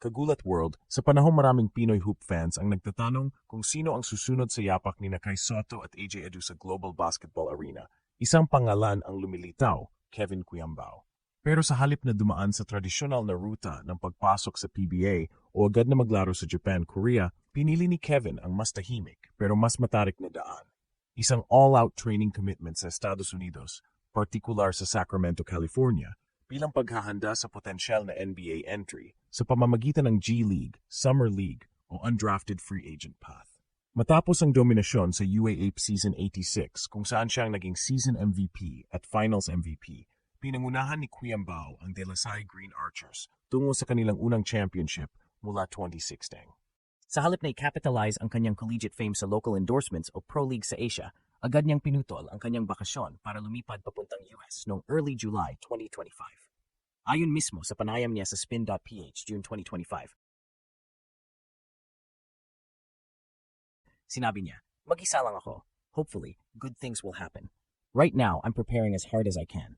Kagulat World, sa panahong maraming Pinoy hoop fans ang nagtatanong kung sino ang susunod sa yapak ni Kai Soto at AJ Edu sa global basketball arena, isang pangalan ang lumilitaw, Kevin Cuyambao. Pero sa halip na dumaan sa tradisyonal na ruta ng pagpasok sa PBA o agad na maglaro sa Japan, Korea, pinili ni Kevin ang mas tahimik pero mas matarik na daan. Isang all-out training commitment sa Estados Unidos, partikular sa Sacramento, California, bilang paghahanda sa potensyal na NBA entry sa pamamagitan ng G League, Summer League o undrafted free agent path. Matapos ang dominasyon sa UAAP Season 86 kung saan siya ang naging Season MVP at Finals MVP, pinangunahan ni Cuyambao ang De La Salle Green Archers tungo sa kanilang unang championship mula 2016. Sa halip na i-capitalize ang kanyang collegiate fame sa local endorsements o pro league sa Asia, agad niyang pinutol ang kanyang bakasyon para lumipad papuntang US noong early July 2025. Ayon mismo sa panayam niya sa spin.ph June 2025, sinabi niya, "Mag-isa lang ako. Hopefully, good things will happen. Right now, I'm preparing as hard as I can."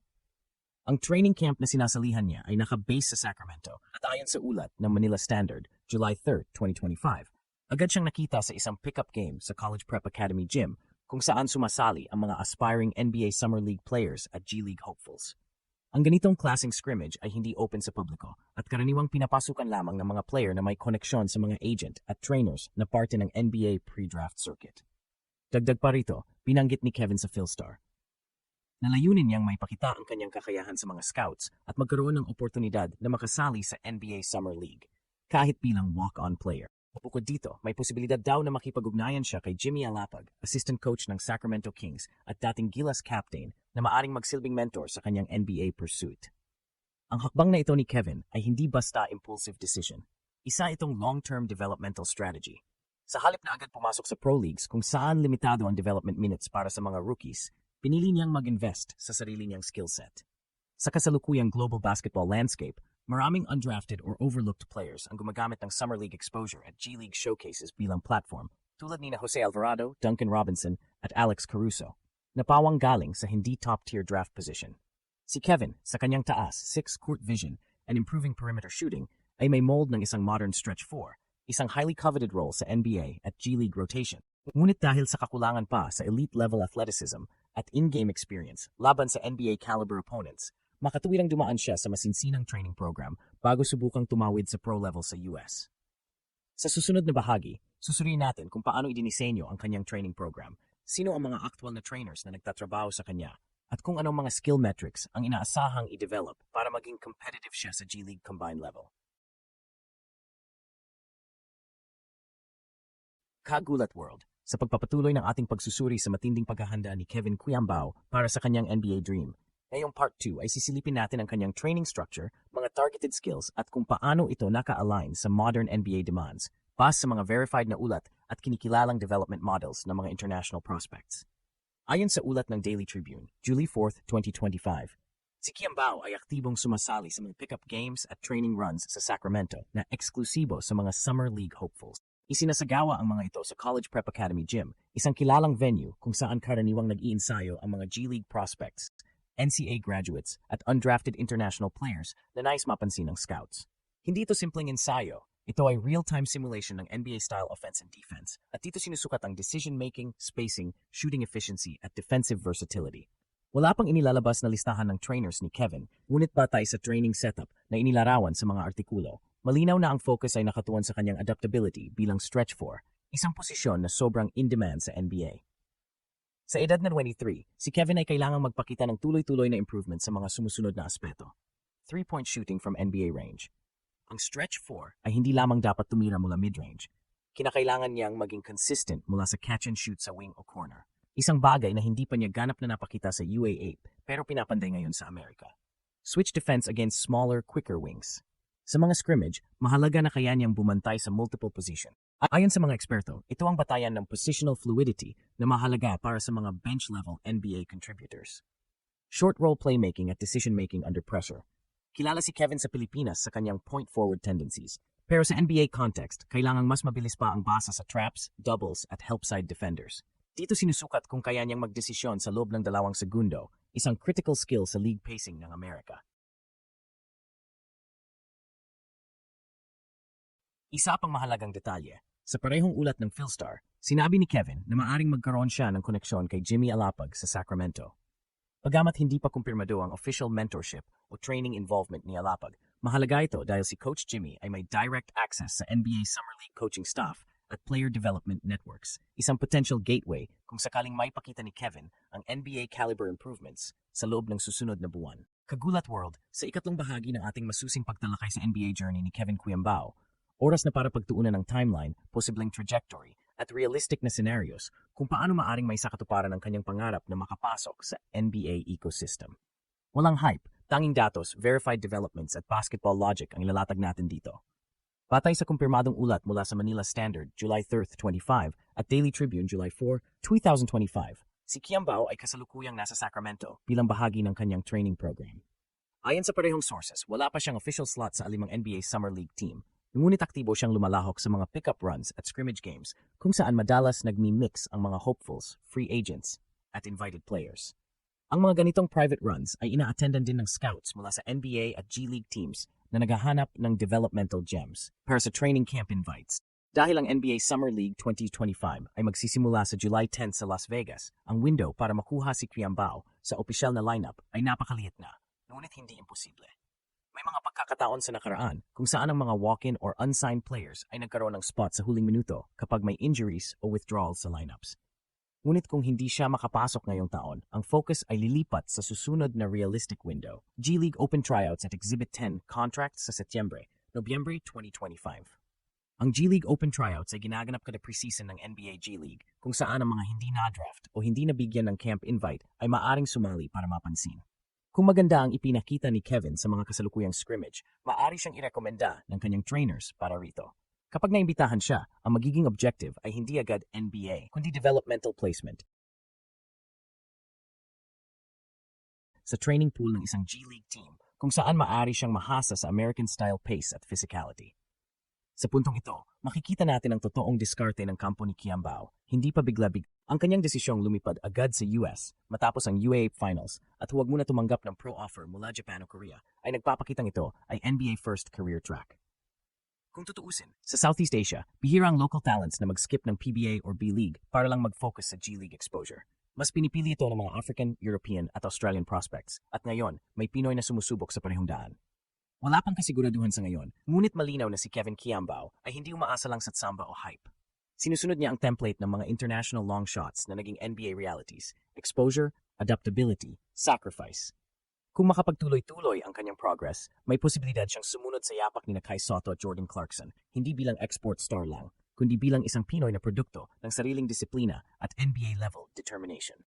Ang training camp na sinasalihan niya ay naka-base sa Sacramento at ayon sa ulat ng Manila Standard, July 3, 2025, agad siyang nakita sa isang pickup game sa College Prep Academy gym kung saan sumasali ang mga aspiring NBA Summer League players at G League hopefuls. Ang ganitong klaseng scrimmage ay hindi open sa publiko at karaniwang pinapasukan lamang ng mga player na may koneksyon sa mga agent at trainers na parte ng NBA pre-draft circuit. Dagdag pa rito, binanggit ni Kevin sa Philstar na layunin niyang maipakita ang kanyang kakayahan sa mga scouts at magkaroon ng oportunidad na makasali sa NBA Summer League, kahit bilang walk-on player. Bukod dito, may posibilidad daw na makipag-ugnayan siya kay Jimmy Alapag, assistant coach ng Sacramento Kings at dating Gilas captain na maaring magsilbing mentor sa kanyang NBA pursuit. Ang hakbang na ito ni Kevin ay hindi basta impulsive decision. Isa itong long-term developmental strategy. Sa halip na agad pumasok sa pro leagues kung saan limitado ang development minutes para sa mga rookies, pinili niyang mag-invest sa sarili niyang skill set. Sa kasalukuyang global basketball landscape, maraming undrafted or overlooked players ang gumagamit ng Summer League exposure at G League showcases bilang platform, tulad ni Jose Alvarado, Duncan Robinson at Alex Caruso, na pawang galing sa hindi top-tier draft position. Si Kevin, sa kanyang taas, 6-court vision and improving perimeter shooting, ay may mold ng isang modern stretch 4, isang highly coveted role sa NBA at G League rotation. Ngunit dahil sa kakulangan pa sa elite-level athleticism at in-game experience laban sa NBA-caliber opponents, makatuwirang dumaan siya sa masinsinang training program bago subukang tumawid sa pro level sa US. Sa susunod na bahagi, susuriin natin kung paano idinisenyo ang kanyang training program, sino ang mga actual na trainers na nagtatrabaho sa kanya, at kung anong mga skill metrics ang inaasahang i-develop para maging competitive siya sa G League combined level. Kagulat World, sa pagpapatuloy ng ating pagsusuri sa matinding paghahanda ni Kevin Cuyambao para sa kanyang NBA dream, ngayong part 2 ay sisilipin natin ang kanyang training structure, mga targeted skills at kung paano ito naka-align sa modern NBA demands, base sa mga verified na ulat at kinikilalang development models ng mga international prospects. Ayon sa ulat ng Daily Tribune, July 4, 2025, si Cuyambao ay aktibong sumasali sa mga pickup games at training runs sa Sacramento na eksklusibo sa mga Summer League hopefuls. Isinasagawa ang mga ito sa College Prep Academy Gym, isang kilalang venue kung saan karaniwang nag-iinsayo ang mga G League prospects, NCAA graduates at undrafted international players na nais mapansin ng scouts. Hindi ito simpleng ensayo. Ito ay real-time simulation ng NBA-style offense and defense at dito sinusukat ang decision-making, spacing, shooting efficiency at defensive versatility. Wala pang inilalabas na listahan ng trainers ni Kevin, ngunit batay sa training setup na inilarawan sa mga artikulo, malinaw na ang focus ay nakatuon sa kanyang adaptability bilang stretch 4, isang posisyon na sobrang in-demand sa NBA. Sa edad na 23, si Kevin ay kailangang magpakita ng tuloy-tuloy na improvement sa mga sumusunod na aspeto. 3-point shooting from NBA range. Ang stretch 4 ay hindi lamang dapat tumira mula mid-range. Kinakailangan niyang maging consistent mula sa catch and shoot sa wing o corner. Isang bagay na hindi pa niya ganap na napakita sa UAAP pero pinapanday ngayon sa Amerika. Switch defense against smaller, quicker wings. Sa mga scrimmage, mahalaga na kaya niyang bumantay sa multiple position. Ayon sa mga eksperto, ito ang batayan ng positional fluidity na mahalaga para sa mga bench-level NBA contributors. Short role playmaking at decision-making under pressure. Kilala si Kevin sa Pilipinas sa kanyang point-forward tendencies. Pero sa NBA context, kailangang mas mabilis pa ang basa sa traps, doubles at help-side defenders. Dito sinusukat kung kaya niyang magdesisyon sa loob ng 2 segundo, isang critical skill sa league pacing ng Amerika. Isa pang mahalagang detalye, sa parehong ulat ng Philstar, sinabi ni Kevin na maaring magkaroon siya ng koneksyon kay Jimmy Alapag sa Sacramento. Bagamat hindi pa kumpirmado ang official mentorship o training involvement ni Alapag, mahalaga ito dahil si Coach Jimmy ay may direct access sa NBA Summer League coaching staff at player development networks, isang potential gateway kung sakaling maipakita ni Kevin ang NBA caliber improvements sa loob ng susunod na buwan. Kagulat World, sa ikatlong bahagi ng ating masusing pagtalakay sa NBA journey ni Kevin Kuyambao, oras na para pagtuunan ng timeline, posibleng trajectory, at realistic na scenarios kung paano maaring may sakatuparan ang kanyang pangarap na makapasok sa NBA ecosystem. Walang hype, tanging datos, verified developments at basketball logic ang ilalatag natin dito. Batay sa kumpirmadong ulat mula sa Manila Standard, July 3, 25 at Daily Tribune, July 4, 2025, si Kuyambao ay kasalukuyang nasa Sacramento bilang bahagi ng kanyang training program. Ayon sa parehong sources, wala pa siyang official slot sa 5 NBA Summer League team, ngunit aktibo siyang lumalahok sa mga pickup runs at scrimmage games kung saan madalas nagmi-mix ang mga hopefuls, free agents, at invited players. Ang mga ganitong private runs ay ina-attendan din ng scouts mula sa NBA at G League teams na naghahanap ng developmental gems para sa training camp invites. Dahil ang NBA Summer League 2025 ay magsisimula sa July 10 sa Las Vegas, ang window para makuha si Kuyambao sa opisyal na lineup ay napakaliit na, ngunit hindi imposible. May mga pagkakataon sa nakaraan kung saan ang mga walk-in or unsigned players ay nagkaroon ng spot sa huling minuto kapag may injuries o withdrawals sa lineups. Ngunit kung hindi siya makapasok ngayong taon, ang focus ay lilipat sa susunod na realistic window. G League Open Tryouts at Exhibit 10 contracts sa Setyembre, Nobyembre 2025. Ang G League Open Tryouts ay ginaganap kada preseason ng NBA G League kung saan ang mga hindi na-draft o hindi nabigyan ng camp invite ay maaring sumali para mapansin. Kung maganda ang ipinakita ni Kevin sa mga kasalukuyang scrimmage, maaari siyang irekomenda ng kanyang trainers para rito. Kapag naimbitahan siya, ang magiging objective ay hindi agad NBA, kundi developmental placement sa training pool ng isang G League team kung saan maaari siyang mahasa sa American-style pace at physicality. Sa puntong ito, makikita natin ang totoong diskarte ng kampo ni Kuyambao. Hindi pa bigla-bigla ang kanyang desisyong lumipad agad sa US matapos ang UAAP Finals at huwag muna tumanggap ng pro offer mula Japan o Korea ay nagpapakitang ito ay NBA first career track. Kung tutuusin, sa Southeast Asia, bihira ang local talents na mag-skip ng PBA or B-League para lang mag-focus sa G League exposure. Mas pinipili ito ng mga African, European at Australian prospects at ngayon may Pinoy na sumusubok sa parehong daan. Wala pang kasiguraduhan sa ngayon, ngunit malinaw na si Kevin Kuyambao ay hindi umaasa lang sa tsamba o hype. Sinusunod niya ang template ng mga international long shots na naging NBA realities, exposure, adaptability, sacrifice. Kung makapagtuloy-tuloy ang kanyang progress, may posibilidad siyang sumunod sa yapak ni Kai Sotto at Jordan Clarkson, hindi bilang export star lang, kundi bilang isang Pinoy na produkto ng sariling disiplina at NBA-level determination.